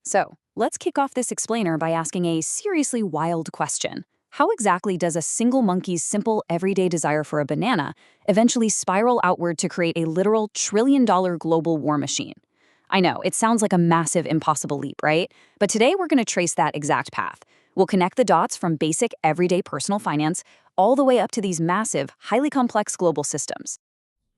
So, let's kick off this explainer by asking a seriously wild question. How exactly does a single monkey's simple everyday desire for a banana eventually spiral outward to create a literal trillion-dollar global war machine? I know, it sounds like a massive, impossible leap, right? But today we're going to trace that exact path. We'll connect the dots from basic, everyday personal finance all the way up to these massive, highly complex global systems.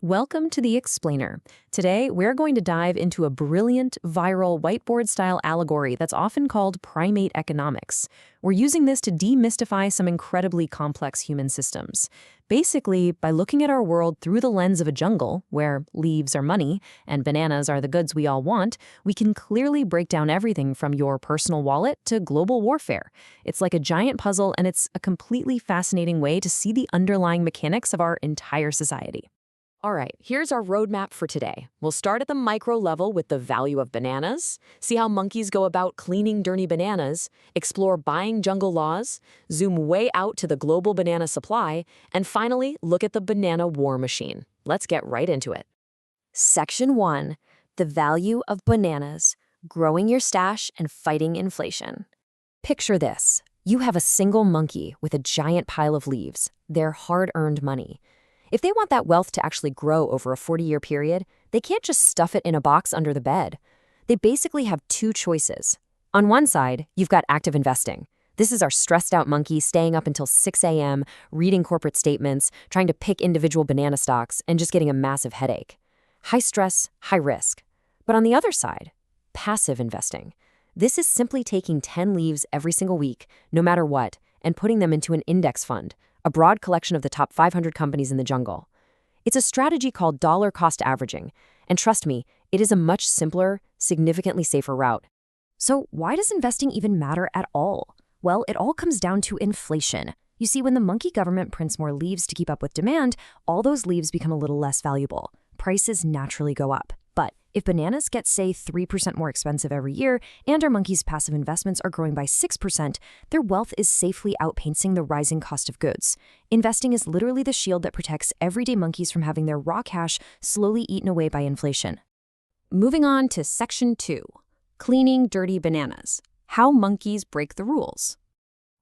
Welcome to the Explainer. Today, we're going to dive into a brilliant, viral, whiteboard-style allegory that's often called primate economics. We're using this to demystify some incredibly complex human systems. Basically, by looking at our world through the lens of a jungle, where leaves are money and bananas are the goods we all want, we can clearly break down everything from your personal wallet to global warfare. It's like a giant puzzle, and it's a completely fascinating way to see the underlying mechanics of our entire society. All right, here's our roadmap for today. We'll start at the micro level with the value of bananas, see how monkeys go about cleaning dirty bananas, explore buying jungle laws, zoom way out to the global banana supply, and finally, look at the banana war machine. Let's get right into it. Section 1. The value of bananas, growing your stash and fighting inflation. Picture this. You have a single monkey with a giant pile of leaves, their hard-earned money. If they want that wealth to actually grow over a 40-year period, they can't just stuff it in a box under the bed. They basically have two choices. On one side, you've got active investing. This is our stressed-out monkey staying up until 6 a.m., reading corporate statements, trying to pick individual banana stocks, and just getting a massive headache. High stress, high risk. But on the other side, passive investing. This is simply taking 10 leaves every single week, no matter what, and putting them into an index fund, a broad collection of the top 500 companies in the jungle. It's a strategy called dollar cost averaging, and trust me, it is a much simpler, significantly safer route. So why does investing even matter at all? Well, it all comes down to inflation. You see, when the monkey government prints more leaves to keep up with demand, all those leaves become a little less valuable. Prices naturally go up. But if bananas get, say, 3% more expensive every year, and our monkeys' passive investments are growing by 6%, their wealth is safely outpacing the rising cost of goods. Investing is literally the shield that protects everyday monkeys from having their raw cash slowly eaten away by inflation. Moving on to Section 2. Cleaning dirty bananas. How monkeys break the rules.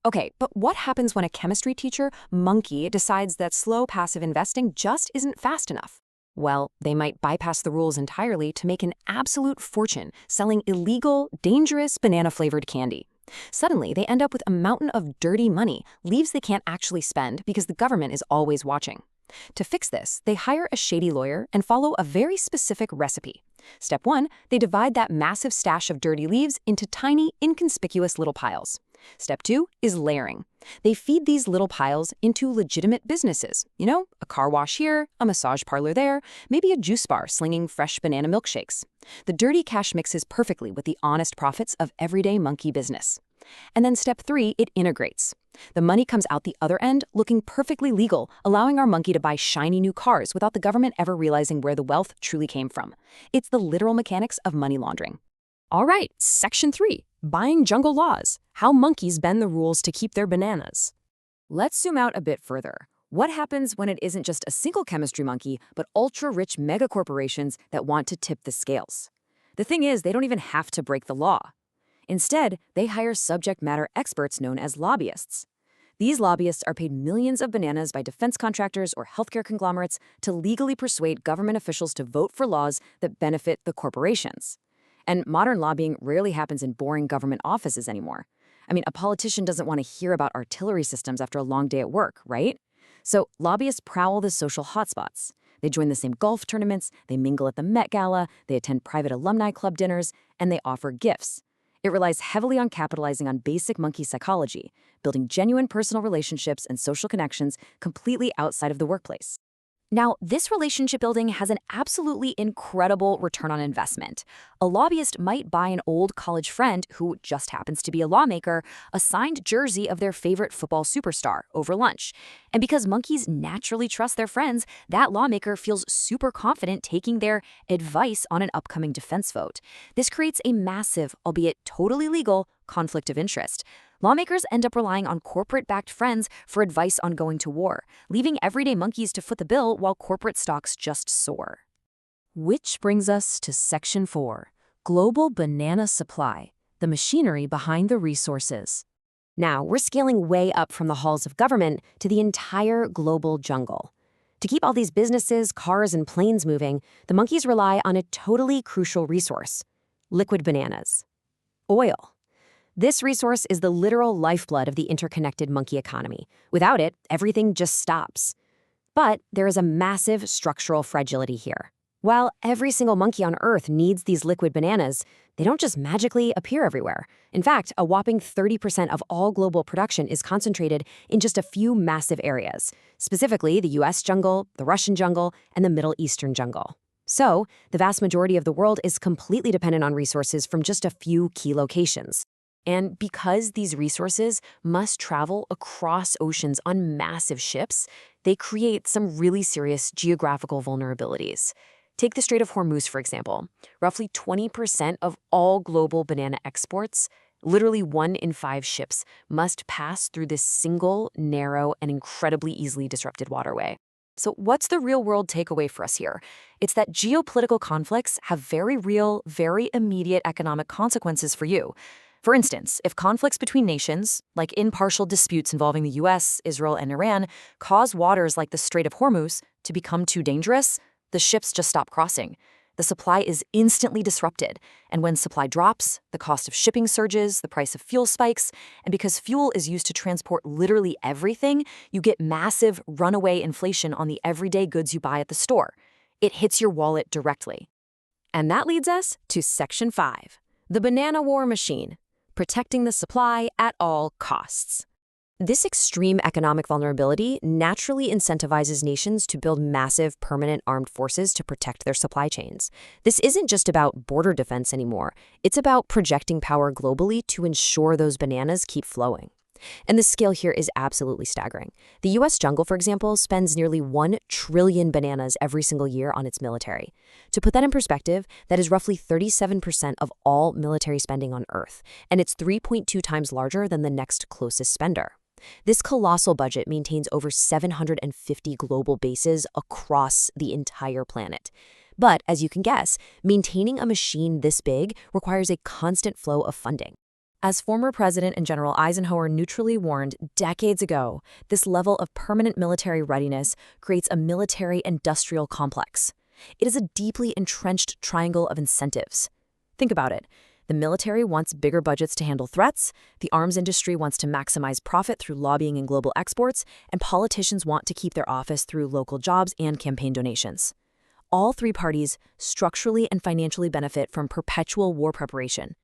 Okay, but what happens when a chemistry teacher, monkey, decides that slow passive investing just isn't fast enough? Well, they might bypass the rules entirely to make an absolute fortune selling illegal, dangerous banana-flavored candy. Suddenly, they end up with a mountain of dirty money, leaves they can't actually spend because the government is always watching. To fix this, they hire a shady lawyer and follow a very specific recipe. Step 1, they divide that massive stash of dirty leaves into tiny, inconspicuous little piles. Step 2 is layering. They feed these little piles into legitimate businesses. You know, a car wash here, a massage parlor there, maybe a juice bar slinging fresh banana milkshakes. The dirty cash mixes perfectly with the honest profits of everyday monkey business. And then step 3, it integrates. The money comes out the other end looking perfectly legal, allowing our monkey to buy shiny new cars without the government ever realizing where the wealth truly came from. It's the literal mechanics of money laundering. All right, Section 3. Buying jungle laws. How monkeys bend the rules to keep their bananas. Let's zoom out a bit further. What happens when it isn't just a single chemistry monkey, but ultra-rich megacorporations that want to tip the scales? The thing is, they don't even have to break the law. Instead, they hire subject matter experts known as lobbyists. These lobbyists are paid millions of bananas by defense contractors or healthcare conglomerates to legally persuade government officials to vote for laws that benefit the corporations. And modern lobbying rarely happens in boring government offices anymore. I mean, a politician doesn't want to hear about artillery systems after a long day at work, right? So lobbyists prowl the social hotspots. They join the same golf tournaments, they mingle at the Met Gala, they attend private alumni club dinners, and they offer gifts. It relies heavily on capitalizing on basic monkey psychology, building genuine personal relationships and social connections completely outside of the workplace. Now, this relationship building has an absolutely incredible return on investment. A lobbyist might buy an old college friend who just happens to be a lawmaker a signed jersey of their favorite football superstar over lunch. And because monkeys naturally trust their friends, that lawmaker feels super confident taking their advice on an upcoming defense vote. This creates a massive, albeit totally legal, conflict of interest. Lawmakers end up relying on corporate-backed friends for advice on going to war, leaving everyday monkeys to foot the bill while corporate stocks just soar. Which brings us to Section 4, Global Banana Supply, the machinery behind the resources. Now, we're scaling way up from the halls of government to the entire global jungle. To keep all these businesses, cars, and planes moving, the monkeys rely on a totally crucial resource: liquid bananas. Oil. This resource is the literal lifeblood of the interconnected monkey economy. Without it, everything just stops. But there is a massive structural fragility here. While every single monkey on Earth needs these liquid bananas, they don't just magically appear everywhere. In fact, a whopping 30% of all global production is concentrated in just a few massive areas, specifically the US jungle, the Russian jungle, and the Middle Eastern jungle. So, the vast majority of the world is completely dependent on resources from just a few key locations. And because these resources must travel across oceans on massive ships, they create some really serious geographical vulnerabilities. Take the Strait of Hormuz, for example. Roughly 20% of all global banana exports, literally 1 in 5 ships, must pass through this single, narrow, and incredibly easily disrupted waterway. So what's the real-world takeaway for us here? It's that geopolitical conflicts have very real, very immediate economic consequences for you. For instance, if conflicts between nations, like impartial disputes involving the US, Israel, and Iran, cause waters like the Strait of Hormuz to become too dangerous, the ships just stop crossing. The supply is instantly disrupted, and when supply drops, the cost of shipping surges, the price of fuel spikes, and because fuel is used to transport literally everything, you get massive runaway inflation on the everyday goods you buy at the store. It hits your wallet directly. And that leads us to Section 5, the banana war machine, protecting the supply at all costs. This extreme economic vulnerability naturally incentivizes nations to build massive, permanent armed forces to protect their supply chains. This isn't just about border defense anymore. It's about projecting power globally to ensure those bananas keep flowing. And the scale here is absolutely staggering. The US jungle, for example, spends nearly 1 trillion bananas every single year on its military. To put that in perspective, that is roughly 37% of all military spending on Earth, and it's 3.2 times larger than the next closest spender. This colossal budget maintains over 750 global bases across the entire planet. But, as you can guess, maintaining a machine this big requires a constant flow of funding. As former President and General Eisenhower neutrally warned decades ago, this level of permanent military readiness creates a military-industrial complex. It is a deeply entrenched triangle of incentives. Think about it. The military wants bigger budgets to handle threats, the arms industry wants to maximize profit through lobbying and global exports, and politicians want to keep their office through local jobs and campaign donations. All three parties structurally and financially benefit from perpetual war preparation.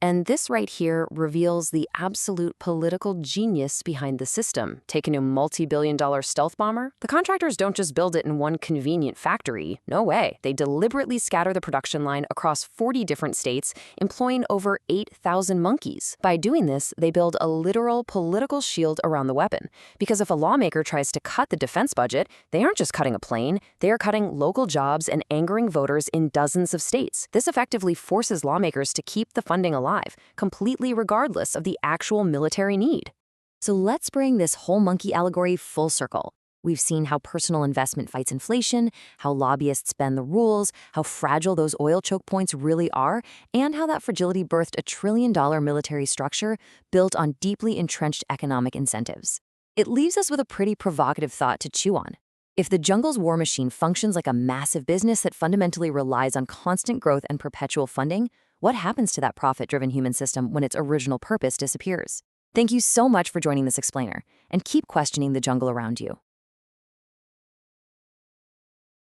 And this right here reveals the absolute political genius behind the system. Take a new multi-billion-dollar stealth bomber. The contractors don't just build it in one convenient factory. No way. They deliberately scatter the production line across 40 different states, employing over 8,000 monkeys. By doing this, they build a literal political shield around the weapon. Because if a lawmaker tries to cut the defense budget, they aren't just cutting a plane, they are cutting local jobs and angering voters in dozens of states. This effectively forces lawmakers to keep the funding alive, completely regardless of the actual military need. So let's bring this whole monkey allegory full circle. We've seen how personal investment fights inflation, how lobbyists bend the rules, how fragile those oil choke points really are, and how that fragility birthed a trillion-dollar military structure built on deeply entrenched economic incentives. It leaves us with a pretty provocative thought to chew on. If the jungle's war machine functions like a massive business that fundamentally relies on constant growth and perpetual funding, what happens to that profit-driven human system when its original purpose disappears? Thank you so much for joining this explainer, and keep questioning the jungle around you.